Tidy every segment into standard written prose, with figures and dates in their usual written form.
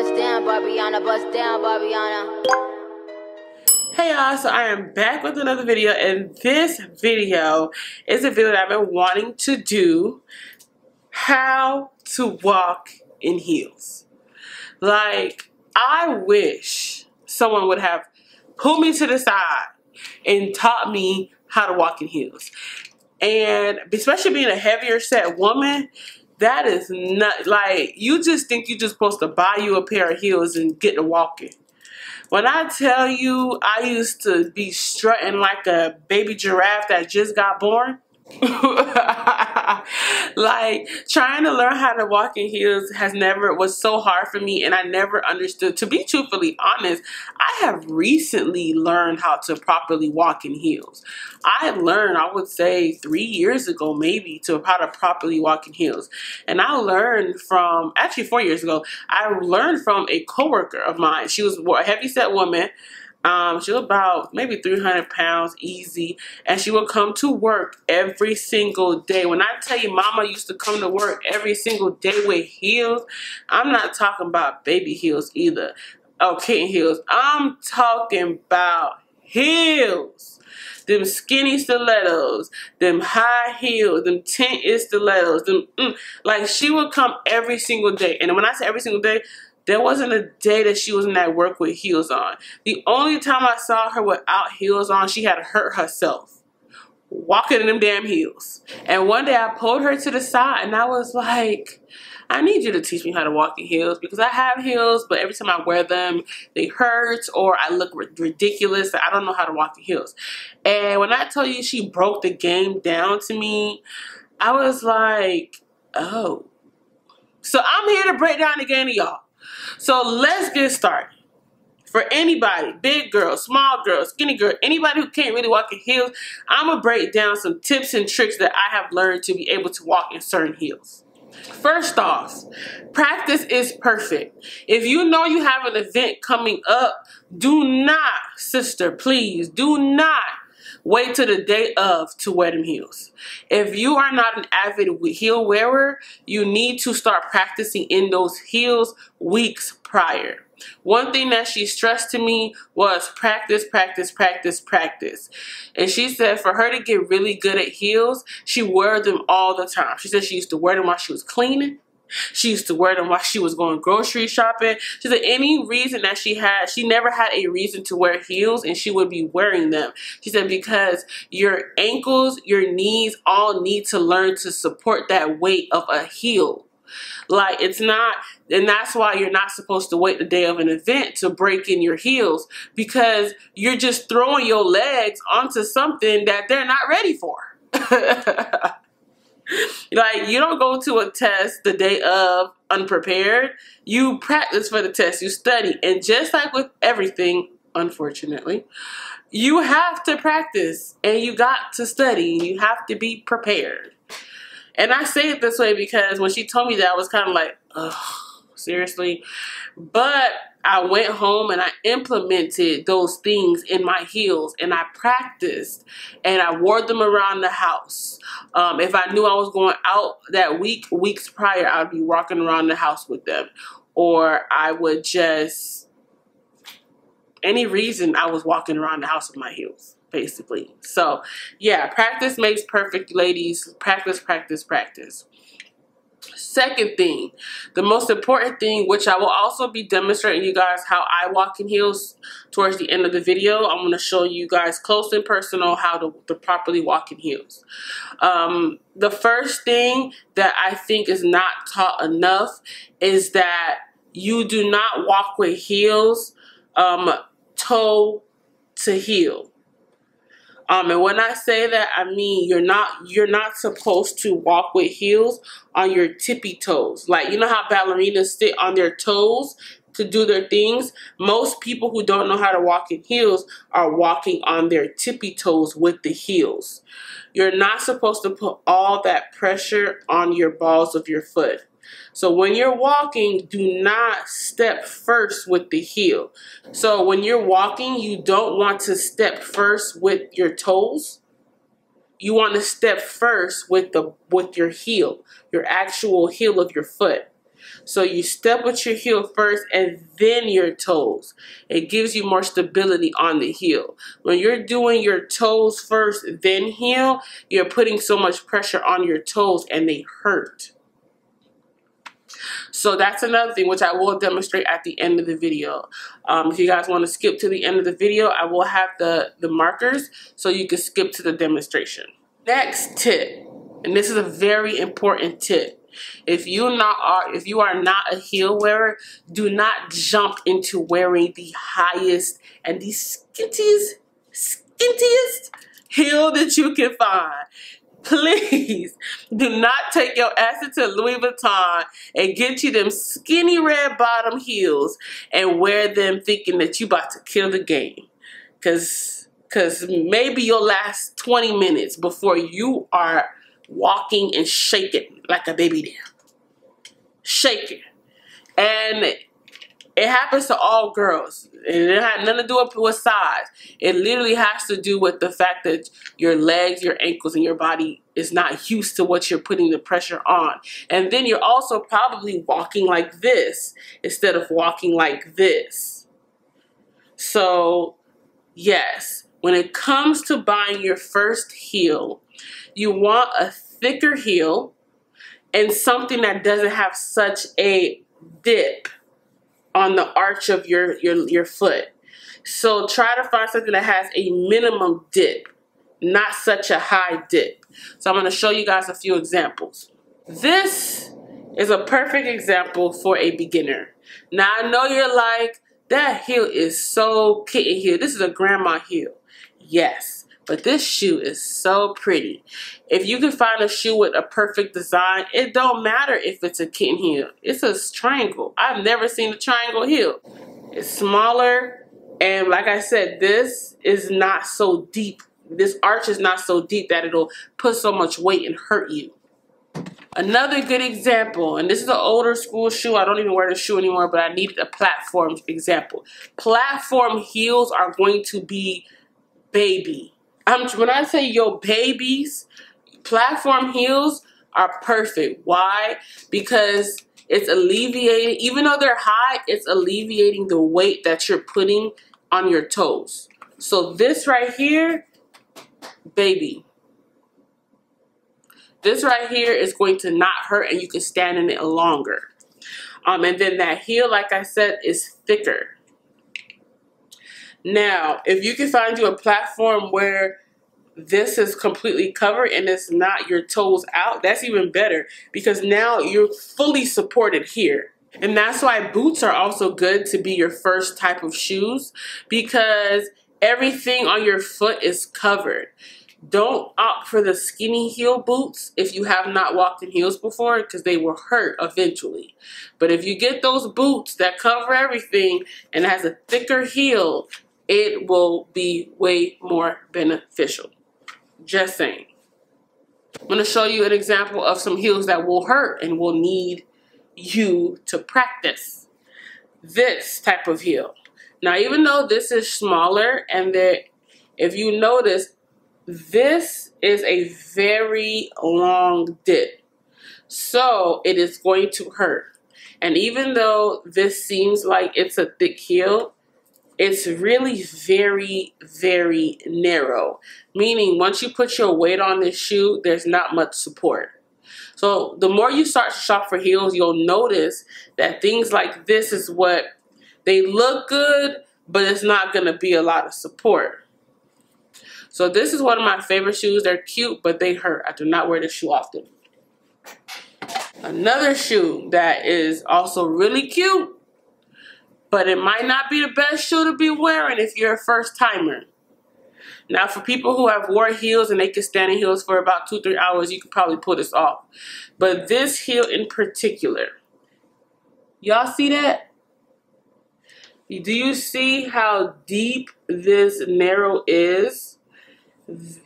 bust down, Barbiana, bust down, Barbiana. Hey y'all, so I am back with another video, and this video is a video that I've been wanting to do: how to walk in heels. Like, I wish someone would have pulled me to the side and taught me how to walk in heels. And especially being a heavier set woman, that is not, like, you just think you're just supposed to buy you a pair of heels and get to walking. When I tell you, I used to be strutting like a baby giraffe that just got born. Like, trying to learn how to walk in heels was so hard for me, and I never understood. To be truthfully honest, I have recently learned how to properly walk in heels. I learned, I would say 3 years ago maybe, how to properly walk in heels. And I learned from, actually 4 years ago, I learned from a coworker of mine. She was a heavyset woman. She was about maybe 300 pounds easy, and she would come to work every single day. When I tell you mama used to come to work every single day with heels, I'm not talking about baby heels either. Oh, kitten heels. I'm talking about heels. Them skinny stilettos, them high heels, them tent stilettos, like, she would come every single day. And when I say every single day, there wasn't a day that she wasn't at work with heels on. The only time I saw her without heels on, she had hurt herself walking in them damn heels. And one day I pulled her to the side and I was like, I need you to teach me how to walk in heels, because I have heels, but every time I wear them, they hurt or I look ridiculous. I don't know how to walk in heels. And when I tell you she broke the game down to me, I was like, oh. So I'm here to break down the game to y'all. So let's get started. For anybody, big girl, small girl, skinny girl, anybody who can't really walk in heels, I'm going to break down some tips and tricks that I have learned to be able to walk in certain heels. First off, practice is perfect. If you know you have an event coming up, do not, sister, please, do not wait till the day of to wear them heels. If you are not an avid heel wearer, you need to start practicing in those heels weeks prior. One thing that she stressed to me was practice, practice, practice, practice. And she said for her to get really good at heels, she wore them all the time. She said she used to wear them while she was cleaning. She used to wear them while she was going grocery shopping. She said any reason that she never had a reason to wear heels, and she would be wearing them. She said because your ankles, your knees all need to learn to support that weight of a heel. Like, it's not, and that's why you're not supposed to wait the day of an event to break in your heels, because you're just throwing your legs onto something that they're not ready for. Like, you don't go to a test the day of unprepared. You practice for the test. You study. And just like with everything, unfortunately, you have to practice and you got to study. You have to be prepared. And I say it this way because when she told me that, I was kind of like, ugh, seriously? But I went home and I implemented those things in my heels, and I practiced and I wore them around the house. If I knew I was going out that weeks prior, I'd be walking around the house with them. Or I would just, any reason, I was walking around the house with my heels, basically. So yeah, practice makes perfect, ladies. Practice, practice, practice. Second thing, the most important thing, which I will also be demonstrating you guys how I walk in heels towards the end of the video. I'm going to show you guys close and personal how to properly walk in heels. The first thing that I think is not taught enough is that you do not walk with heels toe to heel. And when I say that, I mean you're not supposed to walk with heels on your tippy toes. Like, you know how ballerinas sit on their toes to do their things? Most people who don't know how to walk in heels are walking on their tippy toes with the heels. You're not supposed to put all that pressure on your balls of your foot. So when you're walking, do not step first with the heel. So when you're walking, you don't want to step first with your toes. You want to step first with your heel, your actual heel of your foot. So you step with your heel first and then your toes. It gives you more stability on the heel. When you're doing your toes first, then heel, you're putting so much pressure on your toes and they hurt. So that's another thing which I will demonstrate at the end of the video. If you guys want to skip to the end of the video, I will have the markers so you can skip to the demonstration. Next tip, and this is a very important tip. If you are not a heel wearer, do not jump into wearing the highest and the skintiest heel that you can find. Please do not take your ass into Louis Vuitton and get you them skinny red bottom heels and wear them thinking that you about to kill the game. Cause maybe you'll last 20 minutes before you are walking and shaking like a baby doll. Shaking. And it happens to all girls. And it had nothing to do with size. It literally has to do with the fact that your legs, your ankles, and your body is not used to what you're putting the pressure on. And then you're also probably walking like this instead of walking like this. So, yes, when it comes to buying your first heel, you want a thicker heel and something that doesn't have such a dip on the arch of your foot. So try to find something that has a minimum dip, not such a high dip. So I'm going to show you guys a few examples. This is a perfect example for a beginner. Now I know you're like, that heel is so kitten heel. This is a grandma heel. Yes, but this shoe is so pretty. If you can find a shoe with a perfect design, it don't matter if it's a kitten heel. It's a triangle. I've never seen a triangle heel. It's smaller, and like I said, this is not so deep. This arch is not so deep that it'll put so much weight and hurt you. Another good example, and this is an older school shoe. I don't even wear the shoe anymore, but I needed a platform example. Platform heels are going to be baby. When I say yo babies, platform heels are perfect. Why? Because it's alleviating, even though they're high, it's alleviating the weight that you're putting on your toes. So this right here, baby. This right here is going to not hurt and you can stand in it longer. And then that heel, like I said, is thicker. Now, if you can find you a platform where this is completely covered and it's not your toes out, that's even better because now you're fully supported here. And that's why boots are also good to be your first type of shoes because everything on your foot is covered. Don't opt for the skinny heel boots if you have not walked in heels before because they will hurt eventually. But if you get those boots that cover everything and has a thicker heel, it will be way more beneficial. Just saying. I'm going to show you an example of some heels that will hurt and will need you to practice. This type of heel. Now, even though this is smaller and if you notice, this is a very long dip. So it is going to hurt. And even though this seems like it's a thick heel, it's really very, very narrow. Meaning once you put your weight on this shoe, there's not much support. So the more you start to shop for heels, you'll notice that things like this is what they look good, but it's not going to be a lot of support. So this is one of my favorite shoes. They're cute, but they hurt. I do not wear this shoe often. Another shoe that is also really cute, but it might not be the best shoe to be wearing if you're a first timer. Now for people who have wore heels and they can stand in heels for about 2-3 hours, you could probably pull this off. But this heel in particular, y'all see that? Do you see how deep this narrow is?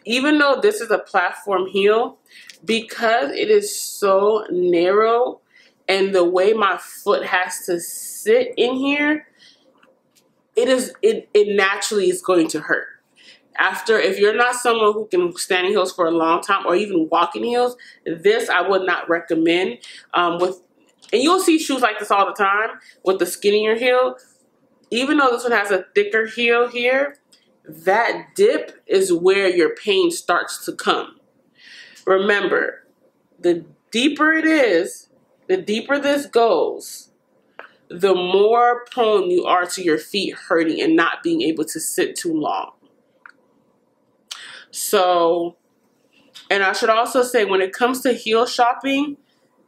Even though this is a platform heel, because it is so narrow and the way my foot has to sit in here, it naturally is going to hurt. If you're not someone who can stand in heels for a long time or even walk in heels, this I would not recommend. And you'll see shoes like this all the time with the skinnier heel. Even though this one has a thicker heel here, that dip is where your pain starts to come. Remember, the deeper it is, the deeper this goes, the more prone you are to your feet hurting and not being able to sit too long. So, and I should also say, when it comes to heel shopping,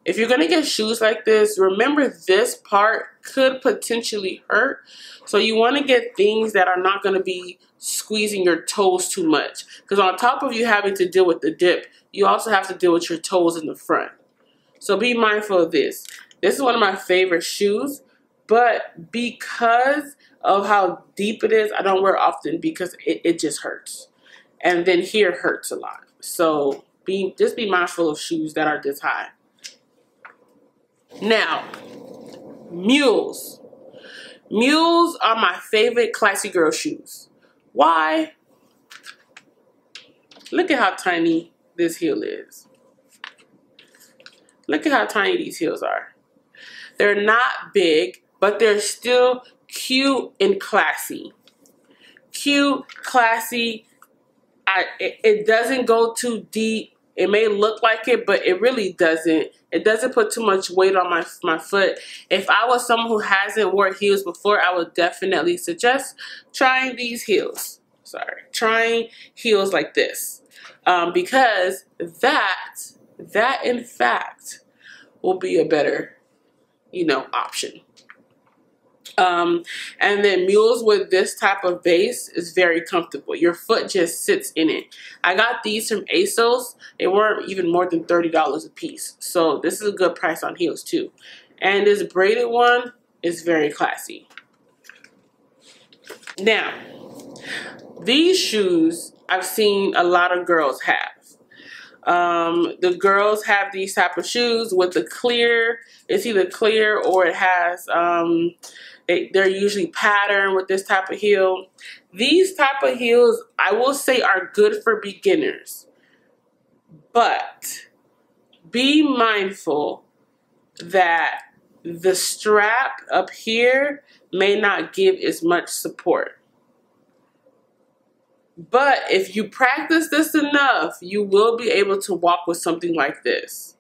if you're going to get shoes like this, remember this part could potentially hurt. So you want to get things that are not going to be squeezing your toes too much. Because on top of you having to deal with the dip, you also have to deal with your toes in the front. So be mindful of this. This is one of my favorite shoes. But because of how deep it is, I don't wear it often because it just hurts. And then here hurts a lot. So just be mindful of shoes that are this high. Now, mules. Mules are my favorite classy girl shoes. Why? Look at how tiny this heel is. Look at how tiny these heels are. They're not big, but they're still cute and classy. Cute, classy. It doesn't go too deep. It may look like it, but it really doesn't. It doesn't put too much weight on my foot. If I was someone who hasn't worn heels before, I would definitely suggest trying these heels. Trying heels like this. Because that in fact will be a better, option. And then mules with this type of base is very comfortable. Your foot just sits in it. I got these from ASOS. They weren't even more than $30 a piece. So this is a good price on heels too. And this braided one is very classy. Now, these shoes I've seen a lot of girls have. The girls have these type of shoes with the clear. It's either clear or it has they're usually patterned with this type of heel. These type of heels, I will say, are good for beginners. But be mindful that the strap up here may not give as much support. But if you practice this enough, you will be able to walk with something like this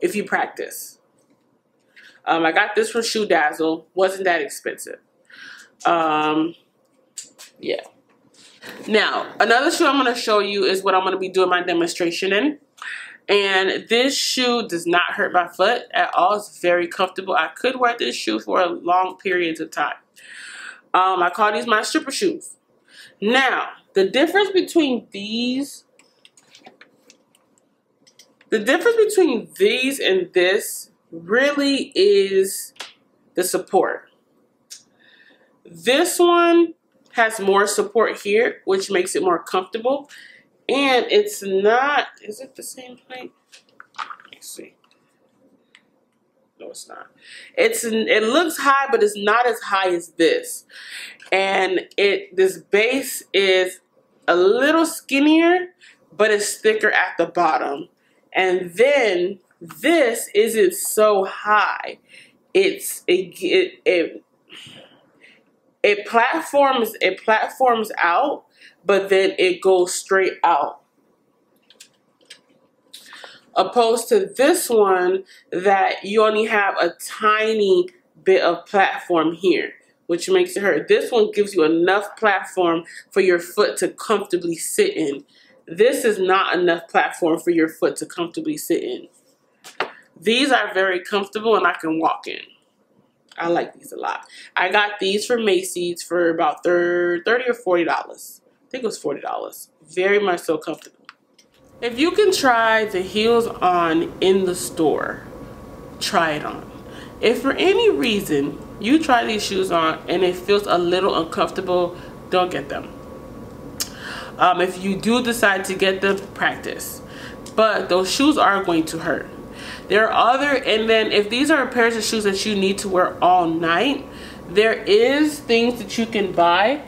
if you practice. I got this from Shoe Dazzle. Wasn't that expensive. Yeah. Now, another shoe I'm going to show you is what I'm going to be doing my demonstration in. And this shoe does not hurt my foot at all. It's very comfortable. I could wear this shoe for long periods of time. I call these my stripper shoes. Now, the difference between these and this really is the support. This one has more support here, which makes it more comfortable. And it's not, is it the same height? Let's see. No, it's not. It looks high, but it's not as high as this. And this base is a little skinnier, but it's thicker at the bottom. And then this isn't so high. It platforms out, but then it goes straight out. Opposed to this one that you only have a tiny bit of platform here, which makes it hurt. This one gives you enough platform for your foot to comfortably sit in. This is not enough platform for your foot to comfortably sit in. These are very comfortable and I can walk in. I like these a lot. I got these from Macy's for about $30 or $40. I think it was $40. Very much so comfortable. If you can try the heels on in the store, try it on. If for any reason you try these shoes on and it feels a little uncomfortable, don't get them. If you do decide to get them, practice. But those shoes are going to hurt. There are and then if these are pairs of shoes that you need to wear all night, there is things that you can buy.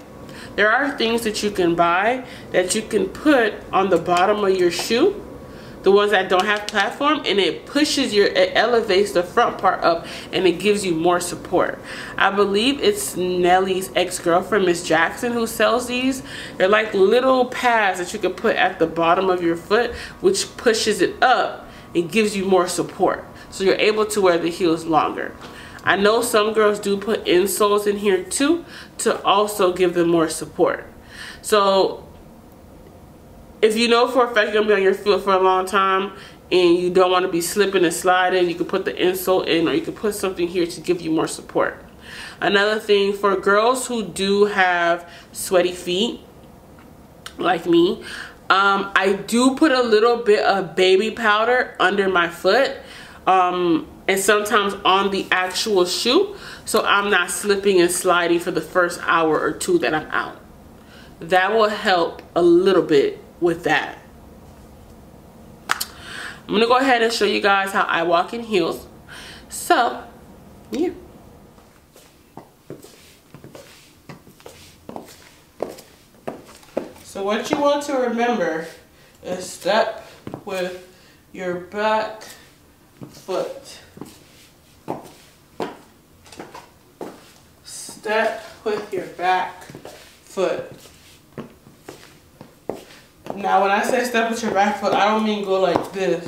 There are things that you can buy that you can put on the bottom of your shoe the ones that don't have platform, and it elevates the front part up, and it gives you more support. I believe it's Nelly's ex-girlfriend, Miss Jackson, who sells these. They're like little pads that you can put at the bottom of your foot, which pushes it up and gives you more support. So you're able to wear the heels longer. I know some girls do put insoles in here too to also give them more support. So if you know for a fact you're gonna be on your foot for a long time and you don't want to be slipping and sliding, you can put the insole in, or you can put something here to give you more support. Another thing for girls who do have sweaty feet, like me, I do put a little bit of baby powder under my foot, and sometimes on the actual shoe, so I'm not slipping and sliding for the first hour or two that I'm out. That will help a little bit with that. I'm gonna go ahead and show you guys how I walk in heels. So, yeah. So what you want to remember is step with your back foot. Step with your back foot. Now when I say step with your back foot, I don't mean go like this.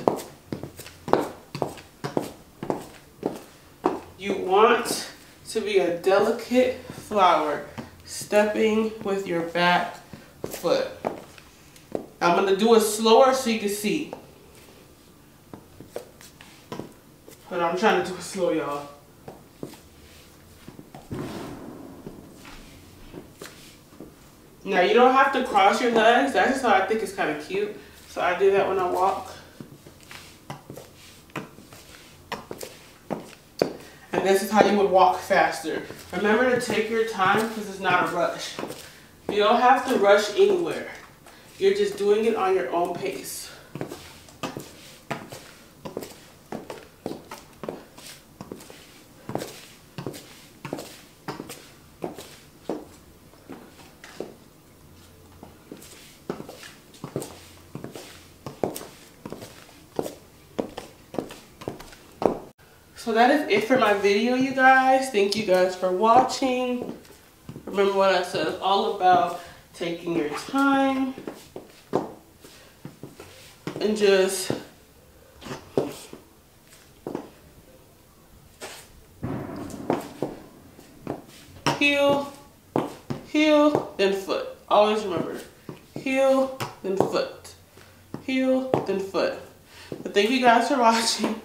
You want to be a delicate flower, stepping with your back foot. I'm going to do it slower so you can see. But I'm trying to do it slow, y'all. Now you don't have to cross your legs. That's just how I think it's kind of cute. So I do that when I walk. And this is how you would walk faster. Remember to take your time because it's not a rush. You don't have to rush anywhere. You're just doing it on your own pace. So that is it for my video, you guys. Thank you guys for watching. Remember what I said, it's all about taking your time and just heel, heel, then foot. Always remember, heel, then foot, heel, then foot. But thank you guys for watching.